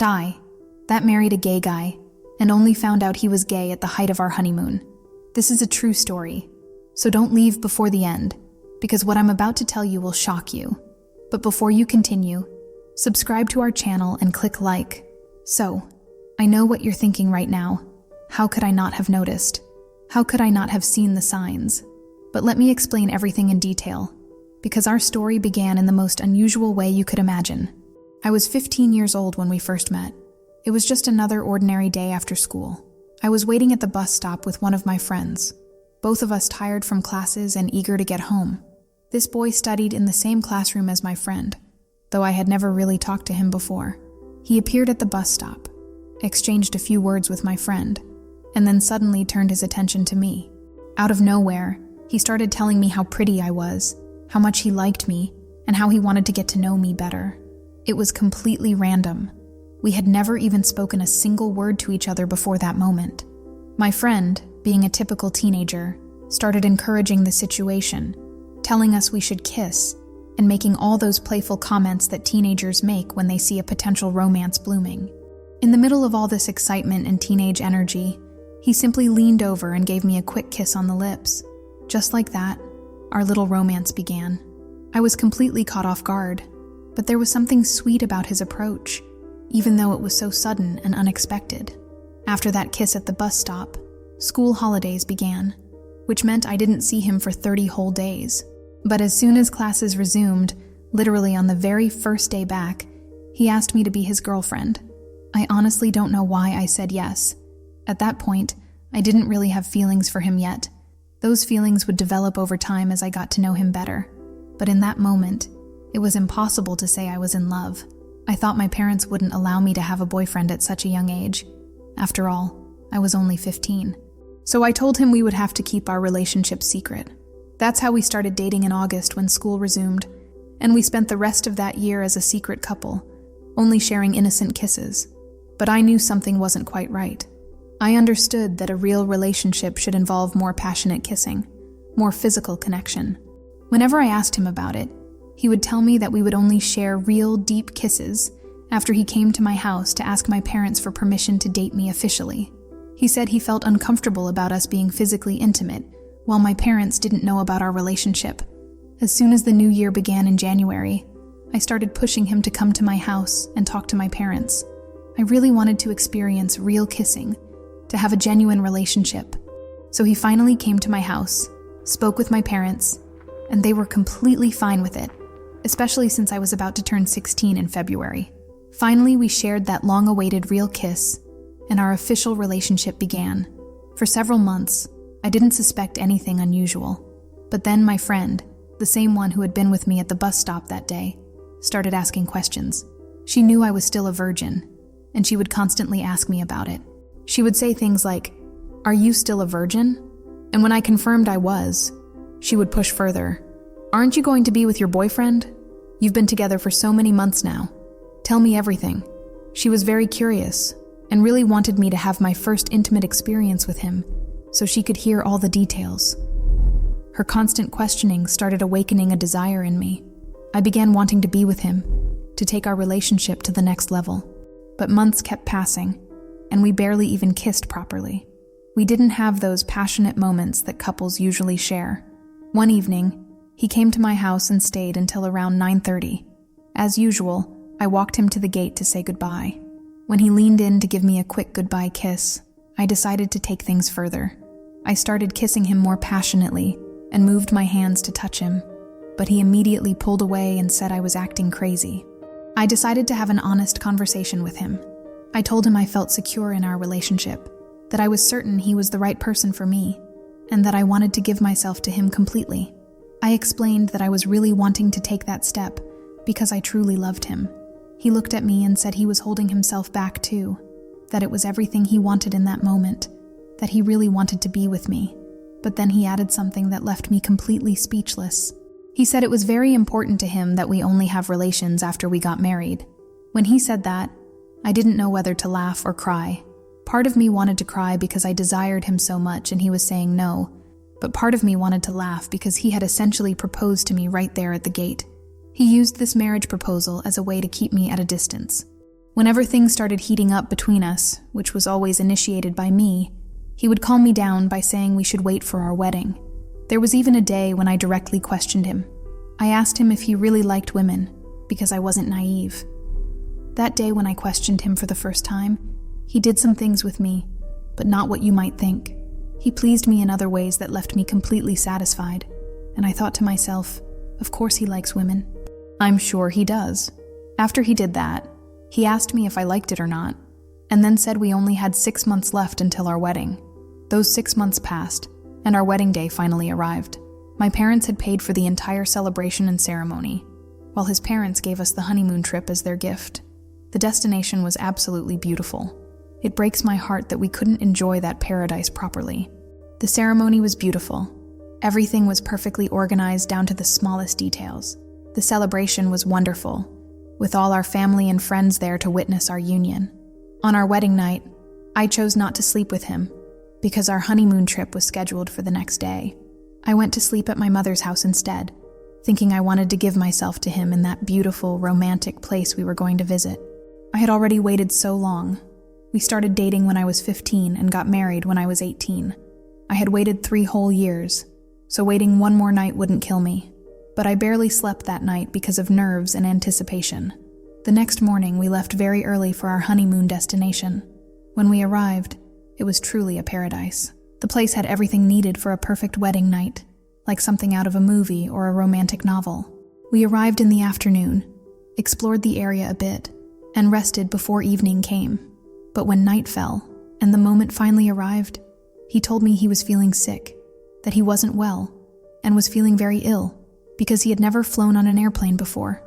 And that married a gay guy, and only found out he was gay at the height of our honeymoon. This is a true story, so don't leave before the end, because what I'm about to tell you will shock you. But before you continue, subscribe to our channel and click like. So, I know what you're thinking right now. How could I not have noticed? How could I not have seen the signs? But let me explain everything in detail, because our story began in the most unusual way you could imagine. I was 15 years old when we first met. It was just another ordinary day after school. I was waiting at the bus stop with one of my friends, both of us tired from classes and eager to get home. This boy studied in the same classroom as my friend, though I had never really talked to him before. He appeared at the bus stop, exchanged a few words with my friend, and then suddenly turned his attention to me. Out of nowhere, he started telling me how pretty I was, how much he liked me, and how he wanted to get to know me better. It was completely random. We had never even spoken a single word to each other before that moment. My friend, being a typical teenager, started encouraging the situation, telling us we should kiss, and making all those playful comments that teenagers make when they see a potential romance blooming. In the middle of all this excitement and teenage energy, he simply leaned over and gave me a quick kiss on the lips. Just like that, our little romance began. I was completely caught off guard, but there was something sweet about his approach, even though it was so sudden and unexpected. After that kiss at the bus stop, school holidays began, which meant I didn't see him for 30 whole days. But as soon as classes resumed, literally on the very first day back, he asked me to be his girlfriend. I honestly don't know why I said yes. At that point, I didn't really have feelings for him yet. Those feelings would develop over time as I got to know him better. But in that moment, it was impossible to say I was in love. I thought my parents wouldn't allow me to have a boyfriend at such a young age. After all, I was only 15. So I told him we would have to keep our relationship secret. That's how we started dating in August when school resumed, and we spent the rest of that year as a secret couple, only sharing innocent kisses. But I knew something wasn't quite right. I understood that a real relationship should involve more passionate kissing, more physical connection. Whenever I asked him about it, he would tell me that we would only share real, deep kisses after he came to my house to ask my parents for permission to date me officially. He said he felt uncomfortable about us being physically intimate, while my parents didn't know about our relationship. As soon as the new year began in January, I started pushing him to come to my house and talk to my parents. I really wanted to experience real kissing, to have a genuine relationship. So he finally came to my house, spoke with my parents, and they were completely fine with it, especially since I was about to turn 16 in February. Finally, we shared that long-awaited real kiss, and our official relationship began. For several months, I didn't suspect anything unusual. But then my friend, the same one who had been with me at the bus stop that day, started asking questions. She knew I was still a virgin, and she would constantly ask me about it. She would say things like, "Are you still a virgin?" And when I confirmed I was, she would push further. "Aren't you going to be with your boyfriend? You've been together for so many months now. Tell me everything." She was very curious and really wanted me to have my first intimate experience with him so she could hear all the details. Her constant questioning started awakening a desire in me. I began wanting to be with him, to take our relationship to the next level. But months kept passing, and we barely even kissed properly. We didn't have those passionate moments that couples usually share. One evening, he came to my house and stayed until around 9:30. As usual, I walked him to the gate to say goodbye. When he leaned in to give me a quick goodbye kiss, I decided to take things further. I started kissing him more passionately and moved my hands to touch him, but he immediately pulled away and said I was acting crazy. I decided to have an honest conversation with him. I told him I felt secure in our relationship, that I was certain he was the right person for me, and that I wanted to give myself to him completely. I explained that I was really wanting to take that step because I truly loved him. He looked at me and said he was holding himself back too, that it was everything he wanted in that moment, that he really wanted to be with me. But then he added something that left me completely speechless. He said it was very important to him that we only have relations after we got married. When he said that, I didn't know whether to laugh or cry. Part of me wanted to cry because I desired him so much and he was saying no, but part of me wanted to laugh because he had essentially proposed to me right there at the gate. He used this marriage proposal as a way to keep me at a distance. Whenever things started heating up between us, which was always initiated by me, he would calm me down by saying we should wait for our wedding. There was even a day when I directly questioned him. I asked him if he really liked women, because I wasn't naive. That day when I questioned him for the first time, he did some things with me, but not what you might think. He pleased me in other ways that left me completely satisfied, and I thought to myself, of course he likes women. I'm sure he does. After he did that, he asked me if I liked it or not, and then said we only had 6 months left until our wedding. Those 6 months passed, and our wedding day finally arrived. My parents had paid for the entire celebration and ceremony, while his parents gave us the honeymoon trip as their gift. The destination was absolutely beautiful. It breaks my heart that we couldn't enjoy that paradise properly. The ceremony was beautiful. Everything was perfectly organized down to the smallest details. The celebration was wonderful, with all our family and friends there to witness our union. On our wedding night, I chose not to sleep with him because our honeymoon trip was scheduled for the next day. I went to sleep at my mother's house instead, thinking I wanted to give myself to him in that beautiful, romantic place we were going to visit. I had already waited so long. We started dating when I was 15 and got married when I was 18. I had waited 3 whole years, so waiting one more night wouldn't kill me. But I barely slept that night because of nerves and anticipation. The next morning, we left very early for our honeymoon destination. When we arrived, it was truly a paradise. The place had everything needed for a perfect wedding night, like something out of a movie or a romantic novel. We arrived in the afternoon, explored the area a bit, and rested before evening came. But when night fell, and the moment finally arrived, he told me he was feeling sick, that he wasn't well, and was feeling very ill, because he had never flown on an airplane before.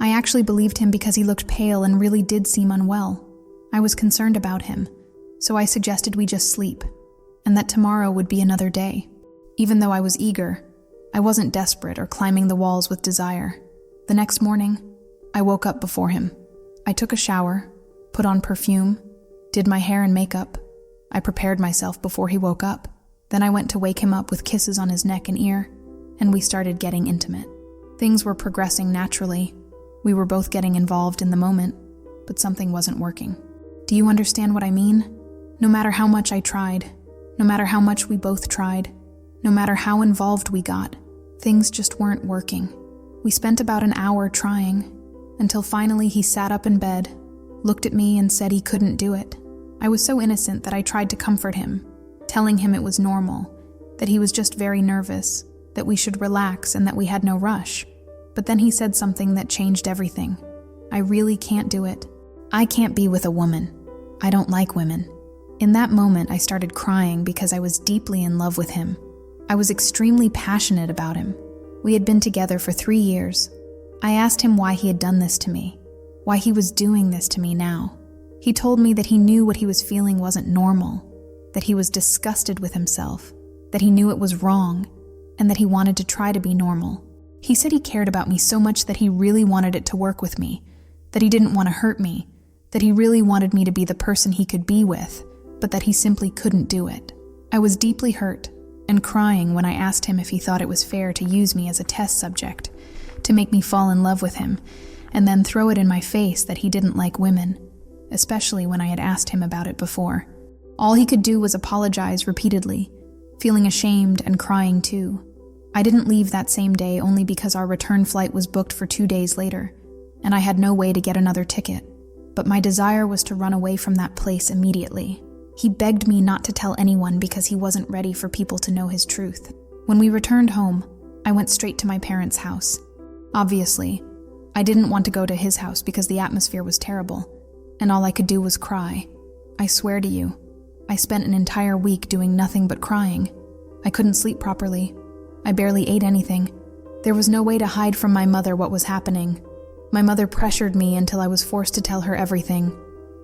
I actually believed him because he looked pale and really did seem unwell. I was concerned about him, so I suggested we just sleep, and that tomorrow would be another day. Even though I was eager, I wasn't desperate or climbing the walls with desire. The next morning, I woke up before him. I took a shower, put on perfume, did my hair and makeup. I prepared myself before he woke up. Then I went to wake him up with kisses on his neck and ear, and we started getting intimate. Things were progressing naturally. We were both getting involved in the moment, but something wasn't working. Do you understand what I mean? No matter how much I tried, no matter how much we both tried, no matter how involved we got, things just weren't working. We spent about an hour trying, until finally he sat up in bed, looked at me and said he couldn't do it. I was so innocent that I tried to comfort him, telling him it was normal, that he was just very nervous, that we should relax and that we had no rush. But then he said something that changed everything. I really can't do it. I can't be with a woman. I don't like women. In that moment, I started crying because I was deeply in love with him. I was extremely passionate about him. We had been together for 3 years. I asked him why he had done this to me, why he was doing this to me now. He told me that he knew what he was feeling wasn't normal, that he was disgusted with himself, that he knew it was wrong, and that he wanted to try to be normal. He said he cared about me so much that he really wanted it to work with me, that he didn't want to hurt me, that he really wanted me to be the person he could be with, but that he simply couldn't do it. I was deeply hurt and crying when I asked him if he thought it was fair to use me as a test subject, to make me fall in love with him, and then throw it in my face that he didn't like women, especially when I had asked him about it before. All he could do was apologize repeatedly, feeling ashamed and crying too. I didn't leave that same day only because our return flight was booked for 2 days later, and I had no way to get another ticket. But my desire was to run away from that place immediately. He begged me not to tell anyone because he wasn't ready for people to know his truth. When we returned home, I went straight to my parents' house. Obviously, I didn't want to go to his house because the atmosphere was terrible, and all I could do was cry. I swear to you, I spent an entire week doing nothing but crying. I couldn't sleep properly. I barely ate anything. There was no way to hide from my mother what was happening. My mother pressured me until I was forced to tell her everything.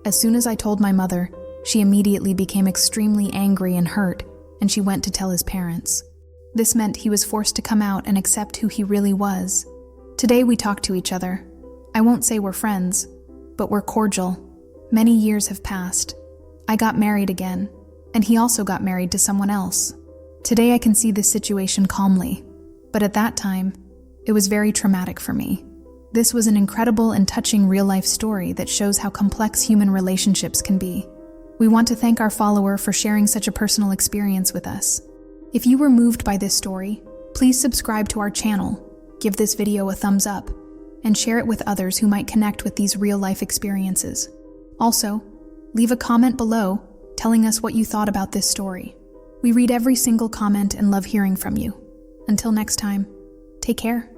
As soon as I told my mother, she immediately became extremely angry and hurt, and she went to tell his parents. This meant he was forced to come out and accept who he really was. Today we talk to each other. I won't say we're friends, but we're cordial. Many years have passed. I got married again, and he also got married to someone else. Today I can see this situation calmly, but at that time, it was very traumatic for me. This was an incredible and touching real-life story that shows how complex human relationships can be. We want to thank our follower for sharing such a personal experience with us. If you were moved by this story, please subscribe to our channel, give this video a thumbs up, and share it with others who might connect with these real-life experiences. Also, leave a comment below telling us what you thought about this story. We read every single comment and love hearing from you. Until next time, take care.